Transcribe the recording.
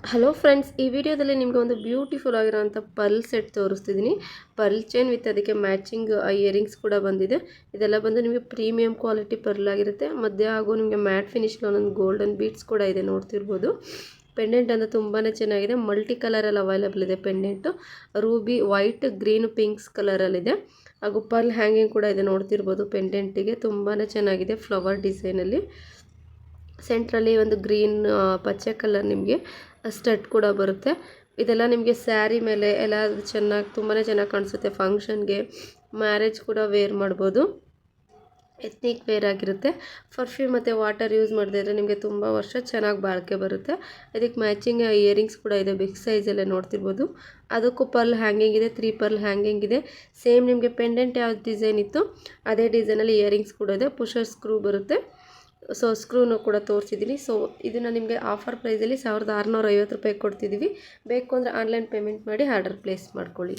Hello friends, ಈ ವಿಡಿಯೋದಲ್ಲಿ ನಿಮಗೆ ಒಂದು ಬ್ಯೂಟಿಫುಲ್ ಆಗಿರೋಂಥ ಪರ್ಲ್ ಸೆಟ್ ತೋರಿಸ್ತಿದ್ದೀನಿ. ಪರ್ಲ್ ಚೈನ್ ವಿತ್ ಅದಕ್ಕೆ ಮ್ಯಾಚಿಂಗ್ ಇಯರಿಂಗ್ಸ್ ಕೂಡ ಬಂದಿದೆ. ಇದೆಲ್ಲ ಬಂದು ನಿಮಗೆ ಪ್ರೀಮಿಯಂ ಕ್ವಾಲಿಟಿ ಪರ್ಲ್ ಆಗಿರುತ್ತೆ. ಮಧ್ಯ ಹಾಗೂ ನಿಮಗೆ ಮ್ಯಾಟ್ ಫಿನಿಶ್ ಒಂದೊಂದು ಗೋಲ್ಡನ್ ಬೀಡ್ಸ್ ಕೂಡ ಇದೆ, ನೋಡ್ತಿರ್ಬೋದು. ಪೆಂಡೆಂಟ್ ಅಂತ ತುಂಬಾ ಚೆನ್ನಾಗಿದೆ. ಮಲ್ಟಿ ಕಲರಲ್ಲಿ ಅವೈಲೇಬಲ್ ಇದೆ pendant. Ruby white, green, pinks ಕಲರಲ್ಲಿದೆ. ಹಾಗೂ ಪರ್ಲ್ ಹ್ಯಾಂಗಿಂಗ್ ಕೂಡ ಇದೆ, ನೋಡ್ತಿರ್ಬೋದು. ಪೆಂಡೆಂಟಿಗೆ ತುಂಬಾ ಚೆನ್ನಾಗಿದೆ ಫ್ಲವರ್ ಡಿಸೈನಲ್ಲಿ. ಸೆಂಟ್ರಲ್ಲಿ ಒಂದು ಗ್ರೀನ್ ಪಚ್ಚೆ ಕಲರ್ ನಿಮಗೆ ಸ್ಟಡ್ ಕೂಡ ಬರುತ್ತೆ. ಇದೆಲ್ಲ ನಿಮಗೆ ಸ್ಯಾರಿ ಮೇಲೆ ಎಲ್ಲ ಚೆನ್ನಾಗಿ ತುಂಬಾ ಚೆನ್ನಾಗಿ ಕಾಣಿಸುತ್ತೆ. ಫಂಕ್ಷನ್ಗೆ, ಮ್ಯಾರೇಜ್ ಕೂಡ ವೇರ್ ಮಾಡ್ಬೋದು. ಎತ್ನಿಕ್ ವೇರ್ ಆಗಿರುತ್ತೆ. ಪರ್ಫ್ಯೂಮ್ ಮತ್ತು ವಾಟರ್ ಯೂಸ್ ಮಾಡದೇ ಇದ್ದರೆ ನಿಮಗೆ ತುಂಬ ವರ್ಷ ಚೆನ್ನಾಗಿ ಬಾಳಿಕೆ ಬರುತ್ತೆ. ಇದಕ್ಕೆ ಮ್ಯಾಚಿಂಗ್ ಇಯರಿಂಗ್ಸ್ ಕೂಡ ಇದೆ, ಬಿಗ್ ಸೈಜಲ್ಲೇ ನೋಡ್ತಿರ್ಬೋದು. ಅದಕ್ಕೂ ಪರ್ಲ್ ಹ್ಯಾಂಗಿಂಗ್ ಇದೆ, 3 ಪರ್ಲ್ ಹ್ಯಾಂಗಿಂಗ್ ಇದೆ. ಸೇಮ್ ನಿಮಗೆ ಪೆಂಡೆಂಟ್ ಯಾವ ಡಿಸೈನ್ ಇತ್ತು ಅದೇ ಡಿಸೈನಲ್ಲಿ ಇಯರಿಂಗ್ಸ್ ಕೂಡ ಇದೆ. ಪುಷರ್ ಸ್ಕ್ರೂ ಬರುತ್ತೆ. ಸೊ ಸ್ಕ್ರೂನು ಕೂಡ ತೋರಿಸಿದ್ದೀನಿ. ಸೊ ಇದನ್ನು ನಿಮಗೆ ಆಫರ್ ಪ್ರೈಸಲ್ಲಿ 1650 ರೂಪಾಯಿ ಕೊಡ್ತಿದ್ದೀವಿ. ಬೇಕು ಅಂದರೆ ಆನ್ಲೈನ್ ಪೇಮೆಂಟ್ ಮಾಡಿ ಆರ್ಡರ್ ಪ್ಲೇಸ್ ಮಾಡ್ಕೊಳ್ಳಿ.